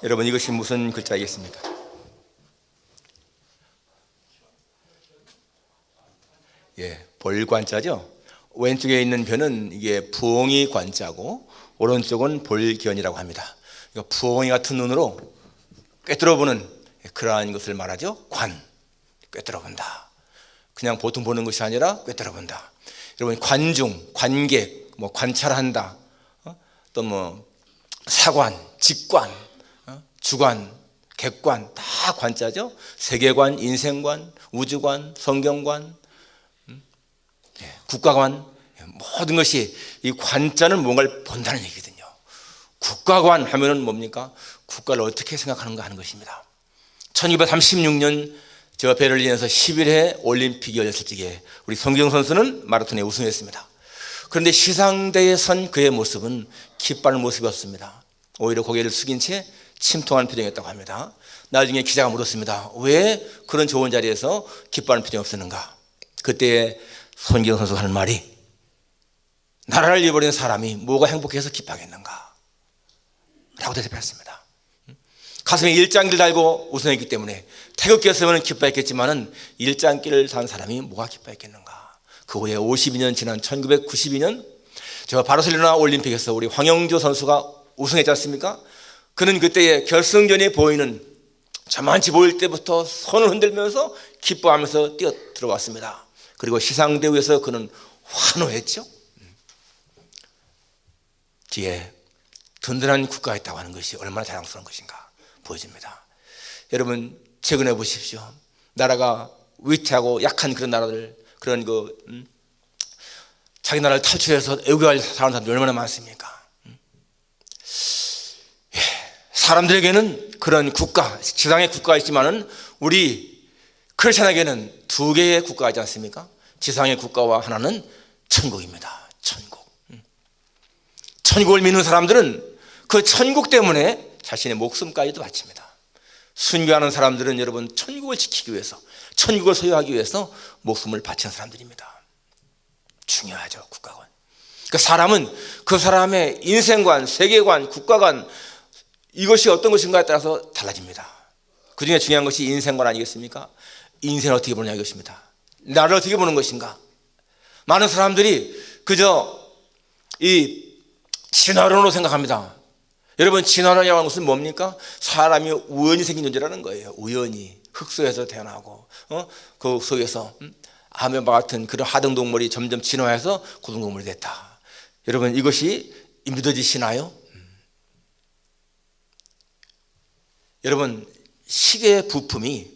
여러분, 이것이 무슨 글자이겠습니까? 볼관자죠. 왼쪽에 있는 변은 이게 부엉이 관자고 오른쪽은 볼견이라고 합니다. 부엉이 같은 눈으로 꿰뚫어보는 그러한 것을 말하죠. 꿰뚫어본다. 그냥 보통 보는 것이 아니라 꿰뚫어본다. 여러분, 관중, 관객, 관찰한다, 또 사관, 직관, 주관, 객관, 다 관자죠. 세계관, 인생관, 우주관, 성경관, 국가관, 모든 것이 이 관자는 뭔가를 본다는 얘기거든요. 국가관 하면은 뭡니까? 국가를 어떻게 생각하는가 하는 것입니다. 1936년 저 베를린에서 11회 올림픽이 열렸을 적에 우리 손기영 선수는 마라톤에 우승했습니다. 그런데 시상대에 선 그의 모습은 기뻐하는 모습이었습니다. 오히려 고개를 숙인 채 침통한 표정이었다고 합니다. 나중에 기자가 물었습니다. 왜 그런 좋은 자리에서 기뻐하는 표정이 없었는가? 그때 손기영 선수가 하는 말이, 나라를 잃어버린 사람이 뭐가 행복해서 기뻐하겠는가? 라고 대답했습니다. 가슴에 일장기를 달고 우승했기 때문에 태극기였으면 기뻐했겠지만은 일장기를 단 사람이 뭐가 기뻐했겠는가? 그 후에 52년 지난 1992년 저 바르셀로나 올림픽에서 우리 황영조 선수가 우승했지 않습니까? 그는 그때의 결승전에 보이는 저만치 보일 때부터 손을 흔들면서 기뻐하면서 뛰어 들어왔습니다. 그리고 시상대 위에서 그는 환호했죠. 뒤에 든든한 국가가 있다고 하는 것이 얼마나 자랑스러운 것인가 보여집니다. 여러분, 최근에 보십시오. 나라가 위태하고 약한 그런 나라들, 그런 자기 나라를 탈출해서 애국을 사는 사람들이 얼마나 많습니까? 사람들에게는 그런 국가, 지상의 국가가 있지만은 우리 크리스천에게는 두 개의 국가가 있지 않습니까? 지상의 국가와 하나는 천국입니다. 천국을 믿는 사람들은 그 천국 때문에 자신의 목숨까지도 바칩니다. 순교하는 사람들은 여러분, 천국을 지키기 위해서, 천국을 소유하기 위해서 목숨을 바치는 사람들입니다. 중요하죠, 국가관. 그러니까 사람은 그 사람의 인생관, 세계관, 국가관, 이것이 어떤 것인가에 따라서 달라집니다. 그 중에 중요한 것이 인생관 아니겠습니까? 인생을 어떻게 보느냐 이것입니다. 나를 어떻게 보는 것인가? 많은 사람들이 그저 이 진화론으로 생각합니다. 여러분, 진화론이라고 하는 것은 뭡니까? 사람이 우연히 생긴 존재라는 거예요. 우연히 흙속에서 태어나고 그 속에서 아메바 같은 그런 하등동물이 점점 진화해서 고등동물이 됐다. 여러분, 이것이 믿어지시나요? 여러분, 시계의 부품이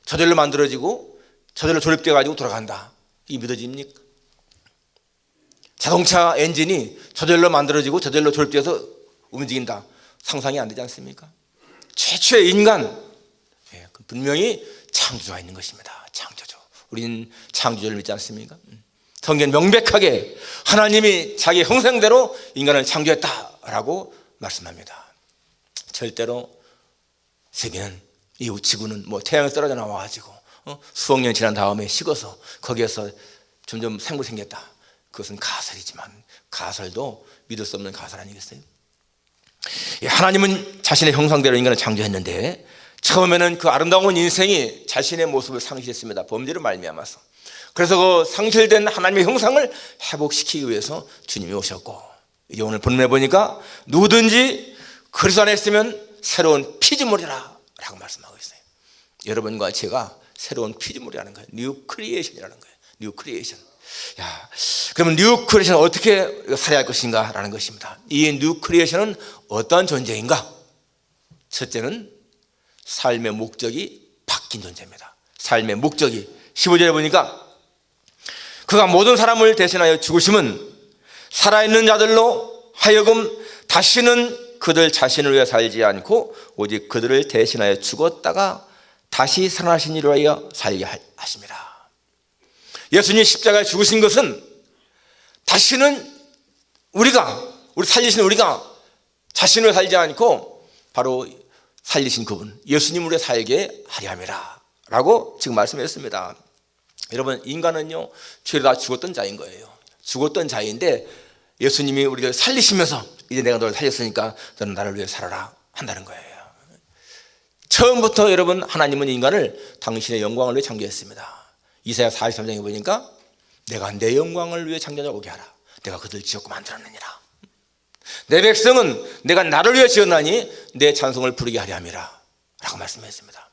저절로 만들어지고 저절로 조립되어 가지고 돌아간다. 이게 믿어집니까? 자동차 엔진이 저절로 만들어지고 저절로 조립되어서 움직인다. 상상이 안 되지 않습니까? 최초의 인간, 분명히 창조가 있는 것입니다. 창조죠. 우리는 창조주를 믿지 않습니까? 성경은 명백하게 하나님이 자기 형상대로 인간을 창조했다라고 말씀합니다. 절대로 세계는, 이 지구는 태양에서 떨어져 나와가지고 수억 년 지난 다음에 식어서 거기에서 점점 생물이 생겼다. 그것은 가설이지만 가설도 믿을 수 없는 가설 아니겠어요? 하나님은 자신의 형상대로 인간을 창조했는데 처음에는 그 아름다운 인생이 자신의 모습을 상실했습니다. 범죄로 말미암아서. 그래서 그 상실된 하나님의 형상을 회복시키기 위해서 주님이 오셨고, 이제 오늘 본문에 보니까 누구든지 그리스도 안에 있으면 새로운 피조물이라 라고 말씀하고 있어요. 여러분과 제가 새로운 피조물이라는 거예요. 뉴 크리에이션이라는 거예요. 뉴 크리에이션. 그러면 뉴 크리에이션은 어떻게 살아야 할 것인가 라는 것입니다. 이 뉴 크리에이션은 어떤 존재인가? 첫째는 삶의 목적이 바뀐 존재입니다. 삶의 목적이 15절에 보니까 그가 모든 사람을 대신하여 죽으심은 살아있는 자들로 하여금 다시는 그들 자신을 위해 살지 않고 오직 그들을 대신하여 죽었다가 다시 살아나신 이를 위하여 살게 하십니다. 예수님이 십자가에 죽으신 것은 다시는 우리 살리신 우리가 자신을 살지 않고 바로 살리신 그분 예수님으로 살게 하려 함이라 라고 지금 말씀했습니다. 여러분, 인간은요 죄로 다 죽었던 자인 거예요. 죽었던 자인데 예수님이 우리를 살리시면서 이제 내가 너를 살렸으니까 너는 나를 위해 살아라 한다는 거예요. 처음부터 여러분 하나님은 인간을 당신의 영광을 위해 창조했습니다. 이사야 43장에 보니까 내가 내 영광을 위해 창조자 오게 하라. 내가 그들 지었고 만들었느니라. 내 백성은 내가 나를 위해 지었나니 내 찬송을 부르게 하려 함이라 라고 말씀했습니다.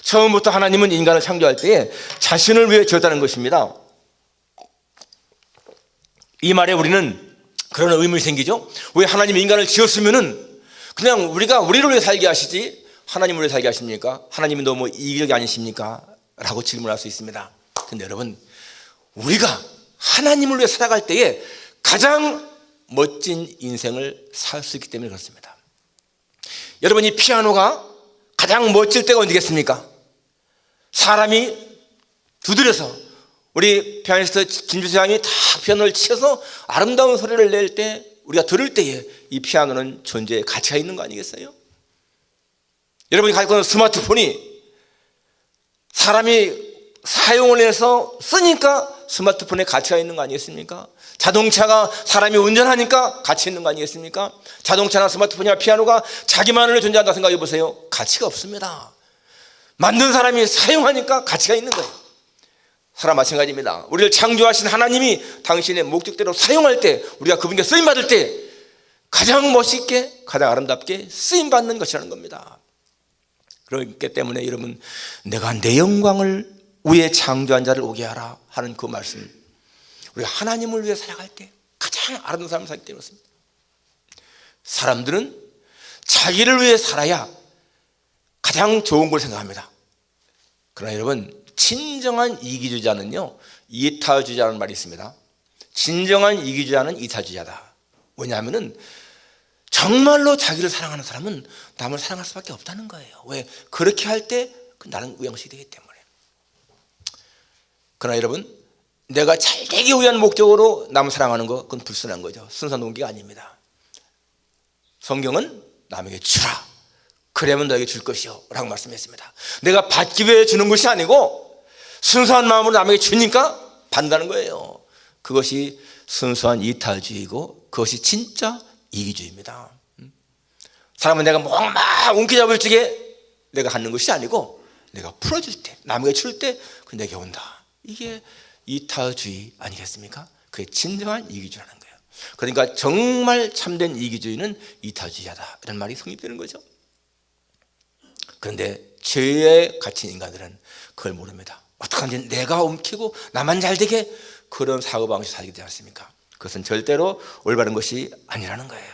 처음부터 하나님은 인간을 창조할 때에 자신을 위해 지었다는 것입니다. 이 말에 우리는 그런 의문이 생기죠. 왜 하나님이 인간을 지었으면은 그냥 우리가 우리를 위해 살게 하시지 하나님을 위해 살게 하십니까? 하나님이 너무 이기적이 아니십니까? 라고 질문할 수 있습니다. 근데 여러분, 우리가 하나님을 위해 살아갈 때에 가장 멋진 인생을 살 수 있기 때문에 그렇습니다. 여러분, 이 피아노가 가장 멋질 때가 언제겠습니까? 사람이 두드려서 우리 피아니스트 김주수 양이 다 피아노를 치셔서 아름다운 소리를 낼 때, 우리가 들을 때에 이 피아노는 존재의 가치가 있는 거 아니겠어요? 여러분이 가지고 있는 스마트폰이 사람이 사용을 해서 쓰니까 스마트폰에 가치가 있는 거 아니겠습니까? 자동차가 사람이 운전하니까 가치 있는 거 아니겠습니까? 자동차나 스마트폰이나 피아노가 자기만으로 존재한다 생각해 보세요. 가치가 없습니다. 만든 사람이 사용하니까 가치가 있는 거예요. 사람 마찬가지입니다. 우리를 창조하신 하나님이 당신의 목적대로 사용할 때, 우리가 그분께 쓰임받을 때 가장 멋있게, 가장 아름답게 쓰임받는 것이라는 겁니다. 그렇기 때문에 여러분, 내가 내 영광을 위해 창조한 자를 오게 하라 하는 그 말씀, 우리가 하나님을 위해 살아갈 때 가장 아름다운 삶을 살기 때문에 그렇습니다. 사람들은 자기를 위해 살아야 가장 좋은 걸 생각합니다. 그러나 여러분, 진정한 이기주의자는요, 이타주의자라는 말이 있습니다. 진정한 이기주의자는 이타주의자다. 왜냐하면 정말로 자기를 사랑하는 사람은 남을 사랑할 수밖에 없다는 거예요. 왜? 그렇게 할 때 나는 우양식이 되기 때문에. 그러나 여러분, 내가 잘 되기 위한 목적으로 남을 사랑하는 거, 그건 불순한 거죠. 순수한 동기가 아닙니다. 성경은 남에게 주라, 그러면 너에게 줄 것이요 라고 말씀했습니다. 내가 받기 위해 주는 것이 아니고 순수한 마음으로 남에게 주니까 받는다는 거예요. 그것이 순수한 이타주의이고 그것이 진짜 이기주의입니다. 사람은 내가 막 움켜잡을 적에 내가 갖는 것이 아니고 내가 풀어줄 때, 남에게 줄 때 그 내게 온다. 이게 이타주의 아니겠습니까? 그게 진정한 이기주의라는 거예요. 그러니까 정말 참된 이기주의는 이타주의자다, 이런 말이 성립되는 거죠. 그런데 죄에 갇힌 인간들은 그걸 모릅니다. 어떡하면 내가 움키고 나만 잘 되게, 그런 사고방식 살게 되지 않습니까? 그것은 절대로 올바른 것이 아니라는 거예요.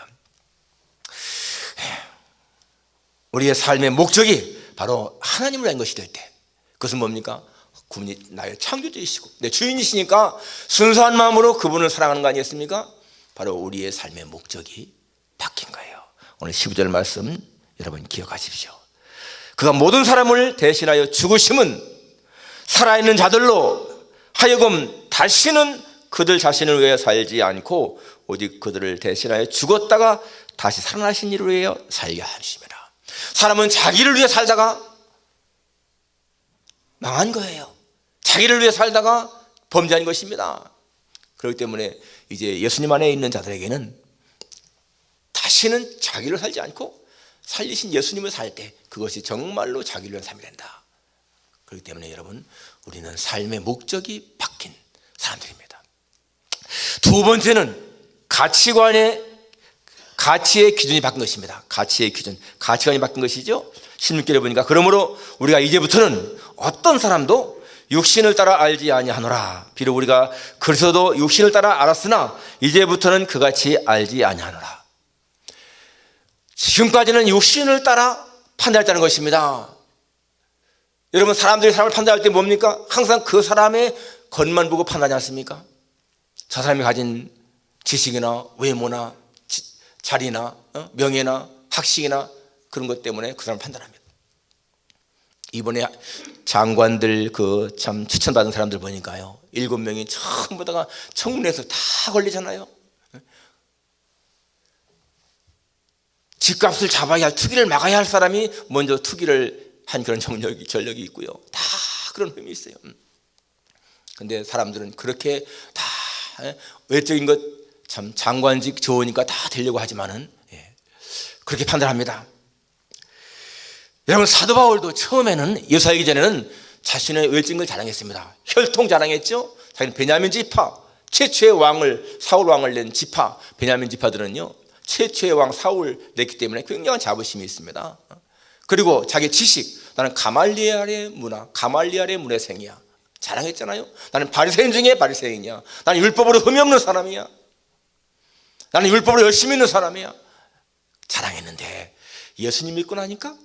우리의 삶의 목적이 바로 하나님을 위한 것이 될 때, 그것은 뭡니까? 그분이 나의 창조주이시고 내 주인이시니까 순수한 마음으로 그분을 사랑하는 거 아니겠습니까? 바로 우리의 삶의 목적이 바뀐 거예요. 오늘 12절 말씀 여러분 기억하십시오. 그가 모든 사람을 대신하여 죽으심은 살아있는 자들로 하여금 다시는 그들 자신을 위해 살지 않고 오직 그들을 대신하여 죽었다가 다시 살아나신 이를 위해 살게 하심이라. 사람은 자기를 위해 살다가 망한 거예요. 자기를 위해 살다가 범죄한 것입니다. 그렇기 때문에 이제 예수님 안에 있는 자들에게는 다시는 자기를 살지 않고 살리신 예수님을 살 때 그것이 정말로 자기를 위한 삶이 된다. 그렇기 때문에 여러분, 우리는 삶의 목적이 바뀐 사람들입니다. 두 번째는 가치의 기준이 바뀐 것입니다. 가치의 기준, 가치관이 바뀐 것이죠. 16절에 보니까 그러므로 우리가 이제부터는 어떤 사람도 육신을 따라 알지 아니하노라. 비록 우리가 그리스도도 육신을 따라 알았으나 이제부터는 그같이 알지 아니하노라. 지금까지는 육신을 따라 판단했다는 것입니다. 여러분, 사람들이 사람을 판단할 때 뭡니까? 항상 그 사람의 겉만 보고 판단하지 않습니까? 저 사람이 가진 지식이나 외모나 자리나 명예나 학식이나 그런 것 때문에 그 사람을 판단합니다. 이번에 장관들 그 참 추천받은 사람들 보니까요, 7명이 전부 다가 청문회에서 다 걸리잖아요. 집값을 잡아야 할, 투기를 막아야 할 사람이 먼저 투기를 한 그런 전력이 있고요. 다 그런 흠이 있어요. 근데 사람들은 그렇게 다 외적인 것, 참 장관직 좋으니까 다 되려고 하지만은 그렇게 판단합니다. 여러분, 사도 바울도 처음에는 예수 알기 전에는 자신의 외적인 걸 자랑했습니다. 혈통 자랑했죠. 자기는 베냐민 지파, 최초의 왕을, 사울 왕을 낸 지파, 베냐민 지파들은요 최초의 왕 사울 냈기 때문에 굉장한 자부심이 있습니다. 그리고 자기 지식, 나는 가말리엘의 문화, 가말리엘의 문화생이야 자랑했잖아요. 나는 바리새인 중에 바리새인이야. 나는 율법으로 흠이 없는 사람이야. 나는 율법으로 열심히 있는 사람이야 자랑했는데, 예수님 믿고 나니까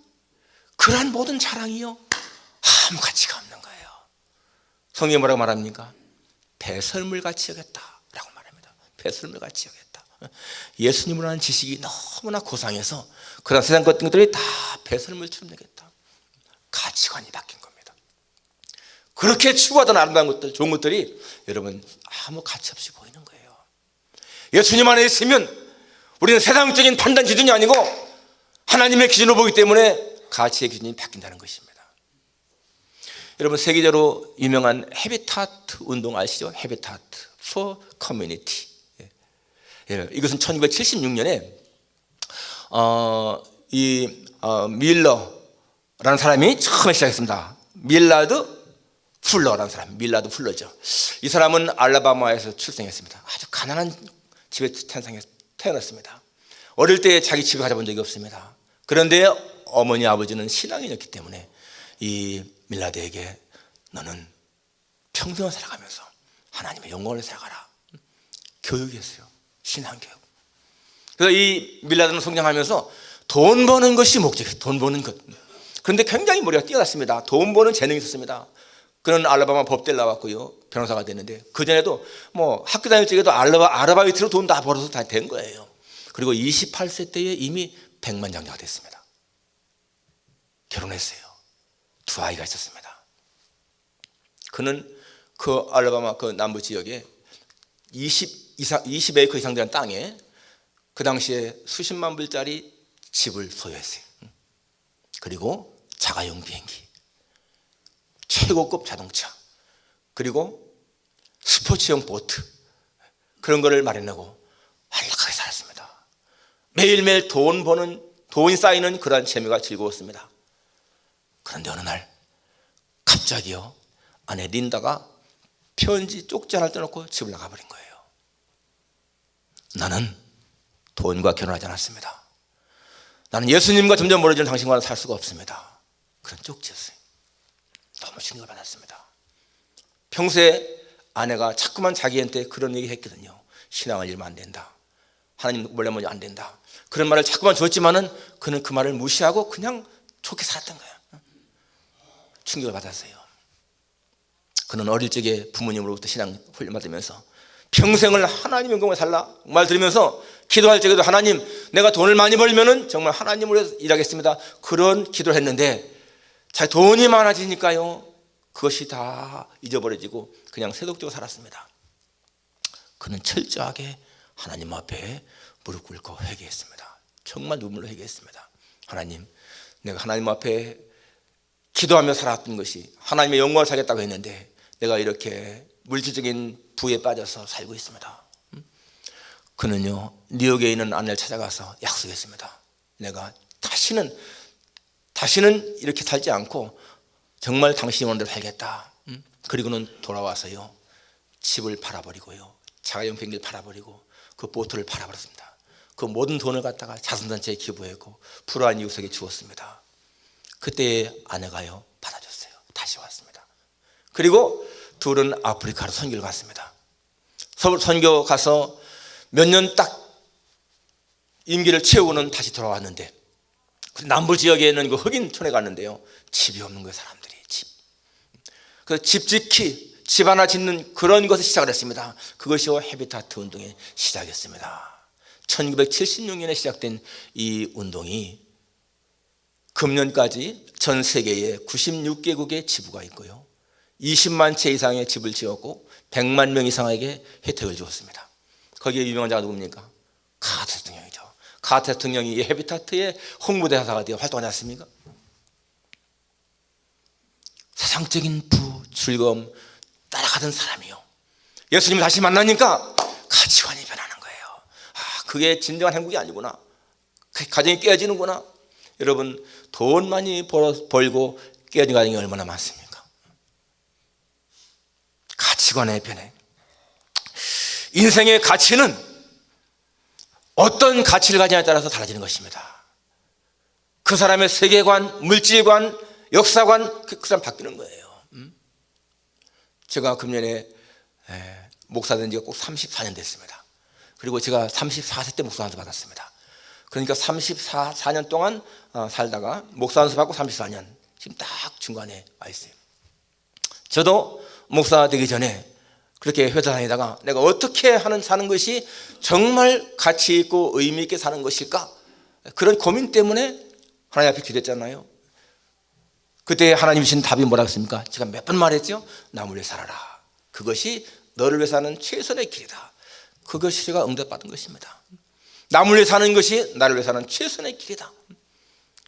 그러한 모든 자랑이요 아무 가치가 없는 거예요. 성경이 뭐라고 말합니까? 배설물같이 여겼다라고 말합니다. 배설물같이 여겼다. 예수님을 아는 지식이 너무나 고상해서 그런 세상 것들이 다 배설물처럼 여겼다. 가치관이 바뀐 겁니다. 그렇게 추구하던 아름다운 것들, 좋은 것들이 여러분 아무 가치 없이 보이는 거예요. 예수님 안에 있으면 우리는 세상적인 판단 기준이 아니고 하나님의 기준으로 보기 때문에 가치의 기준이 바뀐다는 것입니다. 여러분, 세계적으로 유명한 헤비타트 운동 아시죠? 헤비타트 for Community. 이것은 1976년에 밀러라는 사람이 처음에 시작했습니다. 밀라드 풀러라는 사람, 밀라드 풀러죠. 이 사람은 알라바마에서 출생했습니다. 아주 가난한 집에 태어났습니다. 어릴 때 자기 집에 가져본 적이 없습니다. 그런데 어머니 아버지는 신앙인이었기 때문에 이 밀라드에게 너는 평생을 살아가면서 하나님의 영광을 살아가라 교육이었어요. 신앙교육. 그래서 이 밀라드는 성장하면서 돈 버는 것이 목적이었어요. 돈 버는 것. 그런데 굉장히 머리가 뛰어났습니다. 돈 버는 재능이 있었습니다. 그는 알라바마 법대를 나왔고요, 변호사가 됐는데 그전에도 뭐 학교 다닐 적에도 아르바이트로 돈 다 벌어서 다 된 거예요. 그리고 28세 때에 이미 백만장자가 됐습니다. 결혼했어요. 2아이가 있었습니다. 그는 그 알라바마 그 남부 지역에 20에이커 이상 되는 땅에 그 당시에 수십만 불짜리 집을 소유했어요. 그리고 자가용 비행기, 최고급 자동차, 그리고 스포츠용 보트, 그런 거를 마련하고 안락하게 살았습니다. 매일매일 돈이 쌓이는 그러한 재미가 즐거웠습니다. 그런데 어느 날 갑자기요, 아내 린다가 편지 쪽지 하나를 떼놓고 집을 나가버린 거예요. 나는 돈과 결혼하지 않았습니다. 나는 예수님과 점점 멀어지는 당신과는 살 수가 없습니다. 그런 쪽지였어요. 너무 충격을 받았습니다. 평소에 아내가 자꾸만 자기한테 그런 얘기 했거든요. 신앙을 잃으면 안 된다, 하나님 몰래 먼저 안 된다, 그런 말을 자꾸만 줬지만은 그는 그 말을 무시하고 그냥 좋게 살았던 거예요. 충격을 받았어요. 그는 어릴 적에 부모님으로부터 신앙 훈련 받으면서 평생을 하나님의 영광을 살라 말 들으면서 기도할 적에도 하나님, 내가 돈을 많이 벌면은 정말 하나님을 위해서 일하겠습니다, 그런 기도를 했는데 자기 돈이 많아지니까요 그것이 다 잊어버려지고 그냥 세속적으로 살았습니다. 그는 철저하게 하나님 앞에 무릎 꿇고 회개했습니다. 정말 눈물로 회개했습니다. 하나님, 내가 하나님 앞에 기도하며 살았던 것이 하나님의 영광을 살겠다고 했는데 내가 이렇게 물질적인 부에 빠져서 살고 있습니다. 그는요 뉴욕에 있는 아내를 찾아가서 약속했습니다. 내가 다시는 이렇게 살지 않고 정말 당신이 원하는 대로 살겠다. 그리고는 돌아와서요 집을 팔아버리고요, 자가용 비행기를 팔아버리고 그 보트를 팔아버렸습니다. 그 모든 돈을 갖다가 자선단체에 기부했고 불우한 이웃에게 주었습니다. 그때 아내가요 받아줬어요. 다시 왔습니다. 그리고 둘은 아프리카로 선교를 갔습니다. 선교 가서 몇 년 딱 임기를 채우고는 다시 돌아왔는데 남부 지역에 있는 그 흑인촌에 갔는데요 집이 없는 거예요. 사람들이 그 집 짓기, 집 하나 짓는 그런 것을 시작을 했습니다. 그것이 헤비타트 운동의 시작이었습니다. 1976년에 시작된 이 운동이 금년까지 전 세계에 96개국의 지부가 있고요 20만 채 이상의 집을 지었고 100만 명 이상에게 혜택을 주었습니다. 거기에 유명한 자가 누굽니까? 카터 대통령이죠. 카터 대통령이 이 헤비타트의 홍보대사가 되어 활동하지 않습니까? 세상적인 부, 즐거움 따라가던 사람이요 예수님을 다시 만나니까 가치관이 변하는 거예요. 그게 진정한 행복이 아니구나, 가정이 깨어지는구나. 여러분, 돈 많이 벌고 깨어진 가정이 얼마나 많습니까? 가치관의 변해. 인생의 가치는 어떤 가치를 가지냐에 따라서 달라지는 것입니다. 그 사람의 세계관, 물질관, 역사관, 그 사람 바뀌는 거예요. 제가 금년에 목사 된 지가 꼭 34년 됐습니다. 그리고 제가 34세 때 목사 안수 받았습니다. 그러니까 34년 동안 살다가 목사 안수 받고 34년, 지금 딱 중간에 와 있어요. 저도 목사 되기 전에 그렇게 회사 다니다가 내가 어떻게 사는 것이 정말 가치 있고 의미 있게 사는 것일까? 그런 고민 때문에 하나님 앞에 기도했잖아요. 그때 하나님 주신 답이 뭐라고 했습니까? 제가 몇 번 말했죠? 남을 위해 살아라. 그것이 너를 위해 사는 최선의 길이다. 그것이 제가 응답받은 것입니다. 남을 위해 사는 것이 나를 위해 사는 최선의 길이다.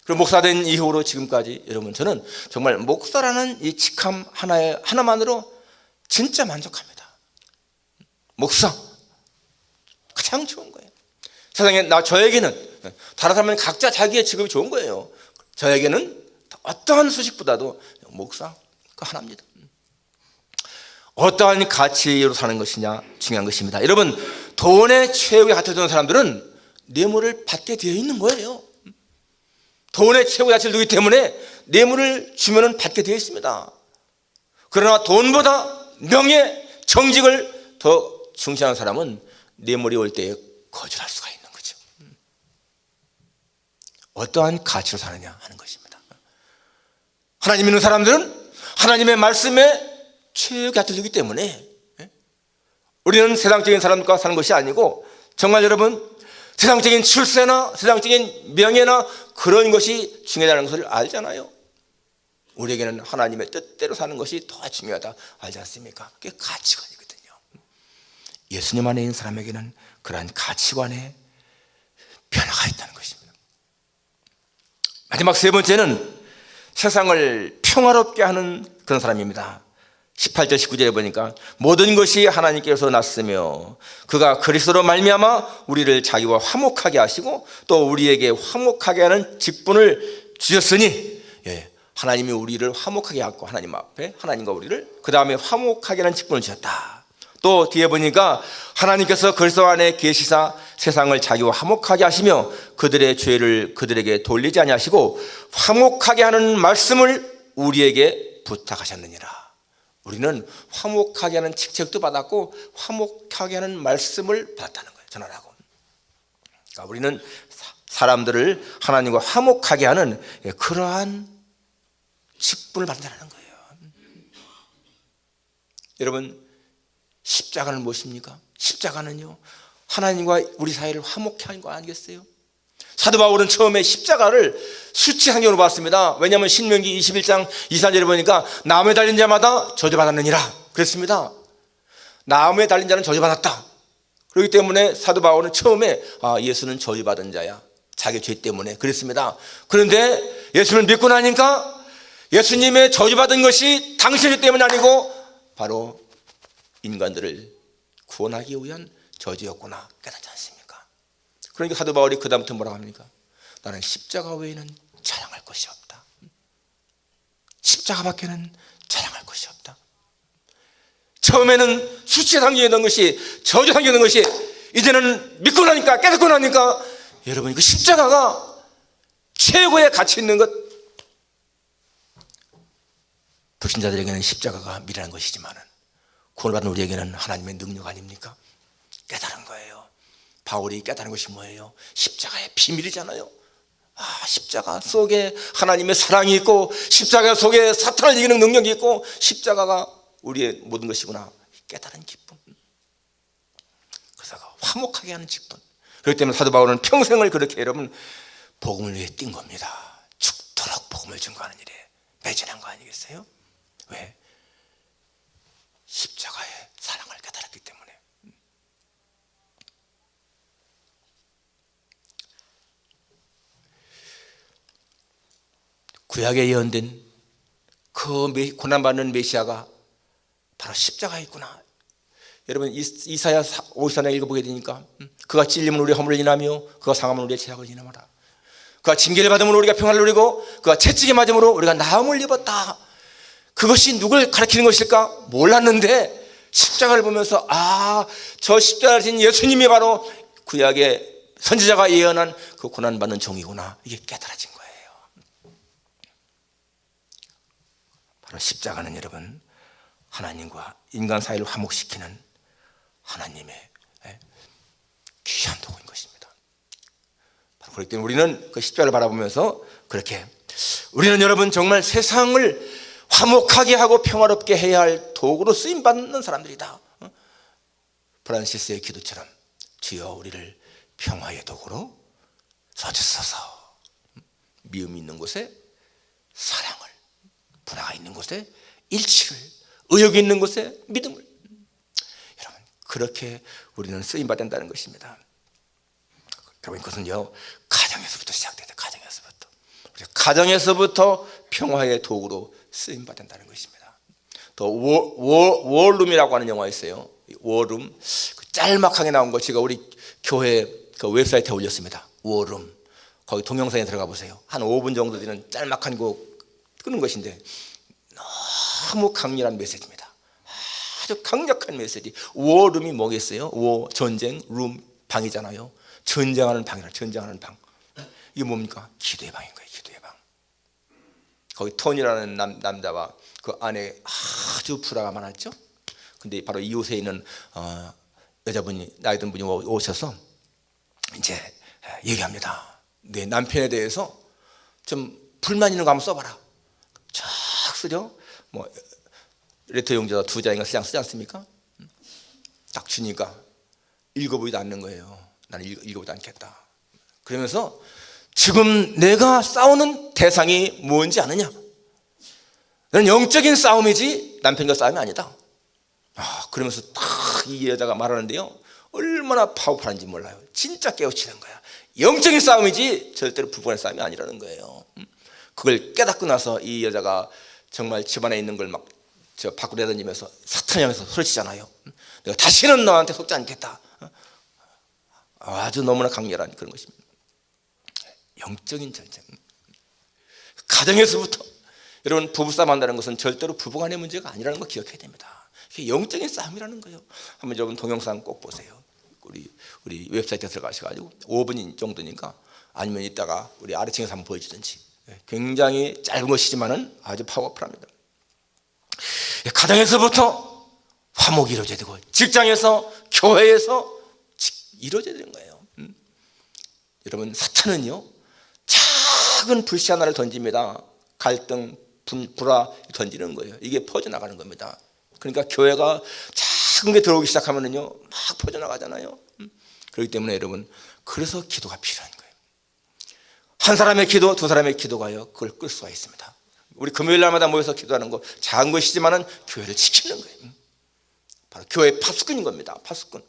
그리고 목사 된 이후로 지금까지 여러분 저는 정말 목사라는 이 직함 하나만으로 진짜 만족합니다. 목사 가장 좋은 거예요. 세상에 저에게는 다른 사람은 각자 자기의 직업이 좋은 거예요. 저에게는 어떠한 수식보다도 목사 그 하나입니다. 어떠한 가치로 사는 것이냐 중요한 것입니다. 여러분 돈의 최후에 갇혀있는 사람들은 뇌물을 받게 되어 있는 거예요. 돈의 최후 가치를 두기 때문에 뇌물을 주면은 받게 되어 있습니다. 그러나 돈보다 명예, 정직을 더 중시하는 사람은 뇌물이 올 때에 거절할 수가 있는 거죠. 어떠한 가치로 사느냐 하는 것입니다. 하나님 믿는 사람들은 하나님의 말씀에 최후의 가치를 두기 때문에 우리는 세상적인 사람과 사는 것이 아니고 정말 여러분 세상적인 출세나 세상적인 명예나 그런 것이 중요하다는 것을 알잖아요. 우리에게는 하나님의 뜻대로 사는 것이 더 중요하다 알지 않습니까? 그게 가치관이거든요. 예수님 안에 있는 사람에게는 그러한 가치관의 변화가 있다는 것입니다. 마지막 세 번째는 세상을 평화롭게 하는 그런 사람입니다. 18절 19절에 보니까 모든 것이 하나님께서 났으며 그가 그리스도로 말미암아 우리를 자기와 화목하게 하시고 또 우리에게 화목하게 하는 직분을 주셨으니 하나님이 우리를 화목하게 하고 하나님 앞에 하나님과 우리를 그 다음에 화목하게 하는 직분을 주셨다. 또 뒤에 보니까 하나님께서 그리스도 안에 계시사 세상을 자기와 화목하게 하시며 그들의 죄를 그들에게 돌리지 아니하시고 화목하게 하는 말씀을 우리에게 부탁하셨느니라. 우리는 화목하게 하는 직책도 받았고 화목하게 하는 말씀을 받았다는 거예요. 전하라고. 그러니까 우리는 사람들을 하나님과 화목하게 하는 그러한 직분을 받는다는 거예요. 여러분 십자가는 무엇입니까? 십자가는요 하나님과 우리 사이를 화목케 하는 거 아니겠어요? 사도 바울은 처음에 십자가를 수치상경으로 봤습니다. 왜냐하면 신명기 21장 24절에 보니까 나무에 달린 자마다 저주받았느니라 그랬습니다. 나무에 달린 자는 저주받았다. 그렇기 때문에 사도 바울은 처음에 예수는 저주받은 자야 자기 죄 때문에 그랬습니다. 그런데 예수를 믿고 나니까 예수님의 저주받은 것이 당신의 죄 때문이 아니고 바로 인간들을 구원하기 위한 저주였구나 깨닫지 않습니까? 그러니까 사도 바울이 그 다음부터 뭐라고 합니까? 나는 십자가 외에는 자랑할 것이 없다. 십자가밖에는 자랑할 것이 없다. 처음에는 수치에 담겨있는 것이 저주에 담겨있는 것이 이제는 믿고 나니까 깨닫고 나니까 여러분 그 십자가가 최고의 가치 있는 것. 불신자들에게는 십자가가 미련한 것이지만 구원받은 우리에게는 하나님의 능력 아닙니까? 깨달은 거예요. 바울이 깨달은 것이 뭐예요? 십자가의 비밀이잖아요. 십자가 속에 하나님의 사랑이 있고 십자가 속에 사탄을 이기는 능력이 있고 십자가가 우리의 모든 것이구나 깨달은 기쁨. 그래서 화목하게 하는 기쁨. 그렇기 때문에 사도 바울은 평생을 그렇게 여러분 복음을 위해 뛴 겁니다. 죽도록 복음을 증거하는 일에 매진한 거 아니겠어요? 왜? 십자가의 사랑을 깨달았기 때문에. 구약에 예언된 그 고난받는 메시아가 바로 십자가에 있구나. 여러분 이사야 54장 읽어보게 되니까 그가 찔림은 우리의 허물을 인하며 그가 상함은 우리의 죄악을 인하마라. 그가 징계를 받음으로 우리가 평화를 누리고 그가 채찍에 맞음으로 우리가 나음을 입었다. 그것이 누굴 가리키는 것일까? 몰랐는데 십자가를 보면서 저 십자가를 진 예수님이 바로 구약의 선지자가 예언한 그 고난받는 종이구나, 이게 깨달아진 거예요. 바로 십자가는 여러분, 하나님과 인간 사이를 화목시키는 하나님의 귀한 도구인 것입니다. 바로 그렇기 때문에 우리는 그 십자가를 바라보면서 그렇게, 우리는 여러분 정말 세상을 화목하게 하고 평화롭게 해야 할 도구로 쓰임받는 사람들이다. 프란시스의 기도처럼 주여 우리를 평화의 도구로 써주소서. 미움이 있는 곳에 사랑을, 분화가 있는 곳에 일치를, 의욕이 있는 곳에 믿음을. 여러분, 그렇게 우리는 쓰임받는다는 것입니다. 여러분, 그것은요 가정에서부터 시작돼요. 가정에서부터 평화의 도구로 쓰임받는다는 것입니다. 또 워룸이라고 하는 영화 있어요. 워룸, 짤막하게 나온 거 제가 우리 교회 그 웹사이트에 올렸습니다. 워룸, 거기 동영상에 들어가 보세요. 한 5분 정도 되는 짤막한 거 끄는 것인데 너무 강렬한 메시지입니다. 아주 강력한 메시지. 워룸이 뭐겠어요? 전쟁, 룸, 방이잖아요. 전쟁하는 방이라, 전쟁하는 방. 이게 뭡니까? 기도의 방인 거예요. 기도의 방. 거기 톤이라는 남자와 그 안에 아주 불화가 많았죠. 근데 바로 이웃에 있는 여자분이, 나이 든 분이 오셔서 이제 얘기합니다. 내 남편에 대해서 좀 불만 있는 거 한번 써봐라. 쫙 쓰죠. 뭐 레터 용지에다 2장인가 3장 쓰지 않습니까? 딱 주니까 읽어보지도 않는 거예요. 나는 읽어보지 않겠다. 그러면서 지금 내가 싸우는 대상이 뭔지 아느냐? 나는 영적인 싸움이지 남편과 싸움이 아니다. 그러면서 딱 이 여자가 말하는데요, 얼마나 파워풀한지 몰라요. 진짜 깨우치는 거야. 영적인 싸움이지 절대로 부부간의 싸움이 아니라는 거예요. 그걸 깨닫고 나서 이 여자가 정말 집안에 있는 걸 막 밖으로 내던지면서 사탄 향해서 소리치잖아요. 내가 다시는 너한테 속지 않겠다. 아주 너무나 강렬한 그런 것입니다. 영적인 전쟁. 가정에서부터 여러분, 부부싸움 한다는 것은 절대로 부부간의 문제가 아니라는 거 기억해야 됩니다. 이게 영적인 싸움이라는 거예요. 한번 여러분 동영상 꼭 보세요. 우리 웹사이트에 들어가셔가지고 5분 정도니까, 아니면 이따가 우리 아래층에서 한번 보여주든지. 굉장히 짧은 것이지만은 아주 파워풀합니다. 가정에서부터 화목이 이루어져야 되고, 직장에서, 교회에서 이루어져야 되는 거예요. 여러분, 사탄은요 작은 불씨 하나를 던집니다. 갈등, 불화 던지는 거예요. 이게 퍼져나가는 겁니다. 그러니까 교회가 작은 게 들어오기 시작하면은요 막 퍼져나가잖아요. 그렇기 때문에 여러분, 그래서 기도가 필요한 거예요. 한 사람의 기도, 두 사람의 기도가요 그걸 끌 수가 있습니다. 우리 금요일 날마다 모여서 기도하는 거 작은 것이지만은 교회를 지키는 거예요. 바로 교회의 파수꾼인 겁니다. 파수꾼.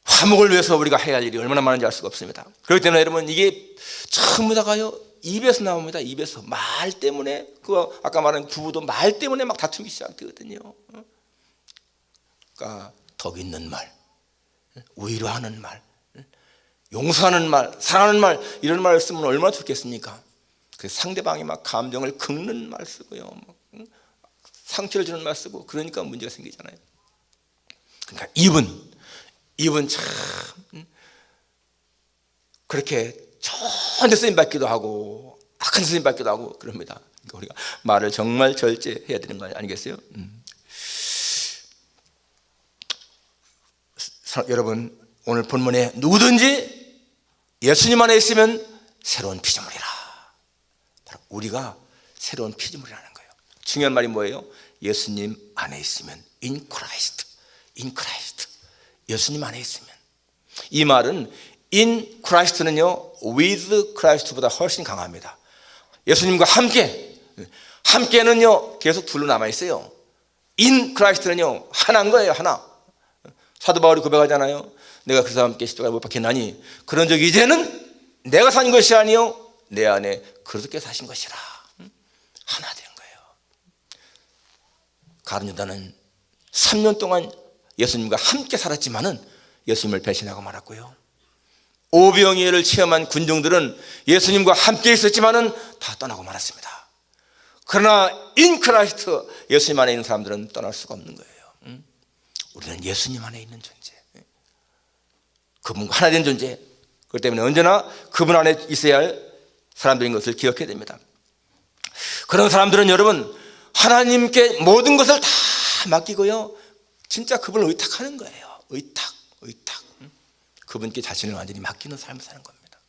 화목을 위해서 우리가 해야 할 일이 얼마나 많은지 알 수가 없습니다. 그렇기 때문에 여러분, 이게 전부 다가요 입에서 나옵니다. 입에서. 말 때문에, 그 아까 말한 부부도 말 때문에 막 다투기 시작되거든요. 그러니까 덕 있는 말, 위로하는 말, 용서하는 말, 사랑하는 말, 이런 말을 쓰면 얼마나 좋겠습니까? 그 상대방이 막 감정을 긁는 말 쓰고요, 막 상처를 주는 말 쓰고, 그러니까 문제가 생기잖아요. 그러니까 입은 참 그렇게 좋은 데 쓰임 받기도 하고 악한 데 쓰임 받기도 하고 그럽니다. 그러니까 우리가 말을 정말 절제해야 되는 거 아니겠어요? 여러분, 오늘 본문에 누구든지 예수님 안에 있으면 새로운 피조물이라. 바로 우리가 새로운 피조물이라는 거예요. 중요한 말이 뭐예요? 예수님 안에 있으면 in Christ, in Christ. 예수님 안에 있으면. 이 말은 in Christ는요 with Christ보다 훨씬 강합니다. 예수님과 함께는요 계속 둘로 남아 있어요. in Christ는요 하나인 거예요. 하나. 사도 바울이 고백하잖아요. 내가 그리스도와 함께 십자가에 못 박혔나니 그런 적 이제는 내가 산 것이 아니요 내 안에 그리스도께서 사신 것이라. 하나 된 거예요. 가룟 유다는 3년 동안 예수님과 함께 살았지만은 예수님을 배신하고 말았고요. 오병이어를 체험한 군중들은 예수님과 함께 있었지만은 다 떠나고 말았습니다. 그러나 인 크라이스트, 예수님 안에 있는 사람들은 떠날 수가 없는 거예요. 우리는 예수님 안에 있는 존재, 그분과 하나 된 존재, 그렇기 때문에 언제나 그분 안에 있어야 할 사람들인 것을 기억해야 됩니다. 그런 사람들은 여러분 하나님께 모든 것을 다 맡기고요, 진짜 그분을 의탁하는 거예요. 의탁. 그분께 자신을 완전히 맡기는 삶을 사는 겁니다.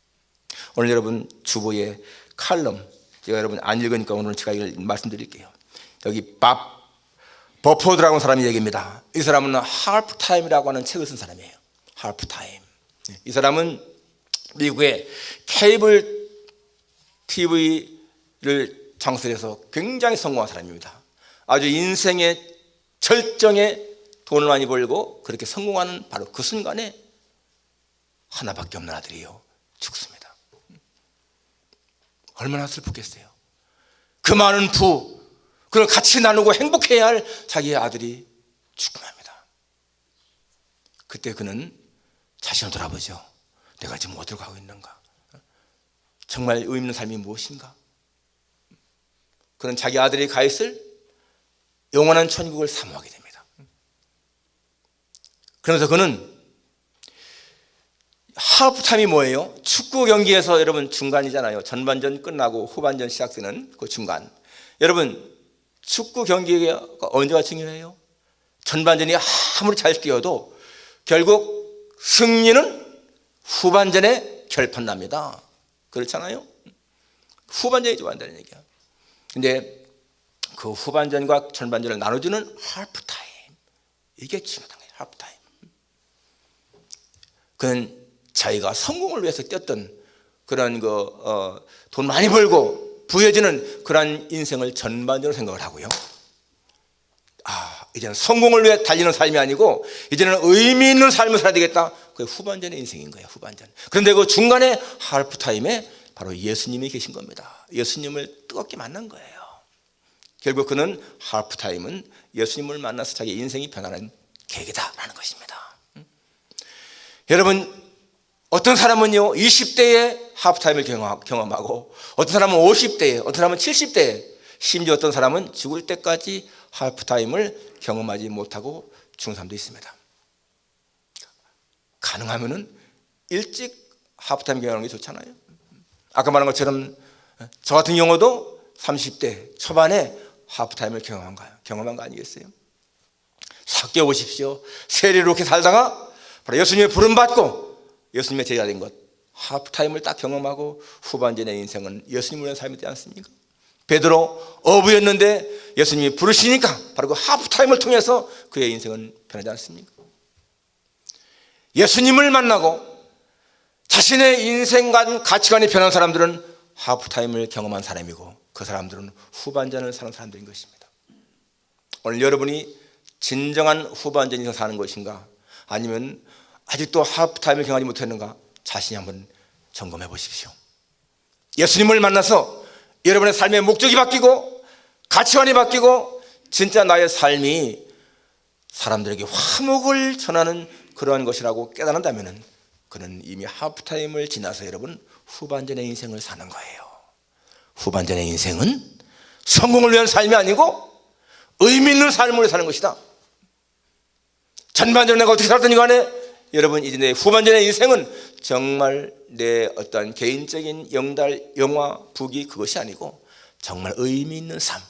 오늘 여러분 주보의 칼럼, 제가 여러분 안 읽으니까 오늘 제가 이걸 말씀드릴게요. 여기 버포드라고 하는 사람이 얘기입니다. 이 사람은 하프타임이라고 하는 책을 쓴 사람이에요. 하프타임. 이 사람은 미국의 케이블 TV를 창설해서 굉장히 성공한 사람입니다. 아주 인생의 절정에 돈을 많이 벌고 그렇게 성공하는 바로 그 순간에 하나밖에 없는 아들이요, 죽습니다. 얼마나 슬프겠어요. 그 많은 부, 그걸 같이 나누고 행복해야 할 자기의 아들이 죽고 맙니다. 그때 그는 자신을 돌아보죠. 내가 지금 어디로 가고 있는가? 정말 의미 있는 삶이 무엇인가? 그는 자기 아들이 가 있을 영원한 천국을 사모하게 됩니다. 그러면서 그는 하프타임이 뭐예요? 축구 경기에서 여러분 중간이잖아요. 전반전 끝나고 후반전 시작되는 그 중간. 여러분 축구 경기가 언제가 중요해요? 전반전이 아무리 잘 뛰어도 결국 승리는 후반전에 결판납니다. 그렇잖아요? 후반전이 좋아한다는 얘기야. 근데 그 후반전과 전반전을 나눠주는 하프타임, 이게 중요한 거예요. 하프타임. 그는 자기가 성공을 위해서 뛰었던 그런 돈 많이 벌고 부해지는 그런 인생을 전반적으로 생각을 하고요. 이제는 성공을 위해 달리는 삶이 아니고 이제는 의미 있는 삶을 살아야 되겠다. 그게 후반전의 인생인 거예요. 후반전. 그런데 그 중간에 하프타임에 바로 예수님이 계신 겁니다. 예수님을 뜨겁게 만난 거예요. 결국 그는 하프타임은 예수님을 만나서 자기 인생이 변하는 계기다라는 것입니다. 여러분 어떤 사람은요 20대에 하프타임을 경험하고 어떤 사람은 50대에, 어떤 사람은 70대에, 심지어 어떤 사람은 죽을 때까지 하프타임을 경험하지 못하고 죽은 사람도 있습니다. 가능하면은 일찍 하프타임 경험하는 게 좋잖아요. 아까 말한 것처럼 저 같은 경우도 30대 초반에 하프타임을 경험한 거 아니겠어요? 섞여 보십시오. 세리로 이렇게 살다가 바로 예수님의 부름받고 예수님의 제자 된 것, 하프타임을 딱 경험하고 후반전의 인생은 예수님을 위한 삶이 되지 않습니까? 베드로 어부였는데 예수님이 부르시니까 바로 그 하프타임을 통해서 그의 인생은 변하지 않습니까? 예수님을 만나고 자신의 인생관 가치관이 변한 사람들은 하프타임을 경험한 사람이고 그 사람들은 후반전을 사는 사람들인 것입니다. 오늘 여러분이 진정한 후반전 인생 사는 것인가, 아니면 아직도 하프타임을 경험하지 못했는가, 자신이 한번 점검해 보십시오. 예수님을 만나서 여러분의 삶의 목적이 바뀌고 가치관이 바뀌고 진짜 나의 삶이 사람들에게 화목을 전하는 그러한 것이라고 깨달은다면 그는 이미 하프타임을 지나서 여러분 후반전의 인생을 사는 거예요. 후반전의 인생은 성공을 위한 삶이 아니고 의미 있는 삶을 사는 것이다. 전반전에 내가 어떻게 살았더니 간에 여러분 이제 내 후반전의 인생은 정말 내 어떤 개인적인 영화, 부귀 그것이 아니고 정말 의미 있는 삶,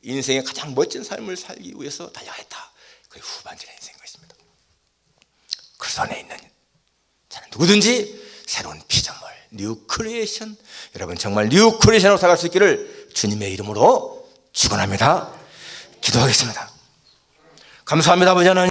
인생의 가장 멋진 삶을 살기 위해서 달려가겠다. 그게 후반전의 인생인 것입니다. 그 안에 있는 저는 누구든지 새로운 피조물, 뉴 크리에이션, 여러분 정말 뉴 크리에이션으로 살아갈 수 있기를 주님의 이름으로 축원합니다. 기도하겠습니다. 감사합니다, 아버지 하나님.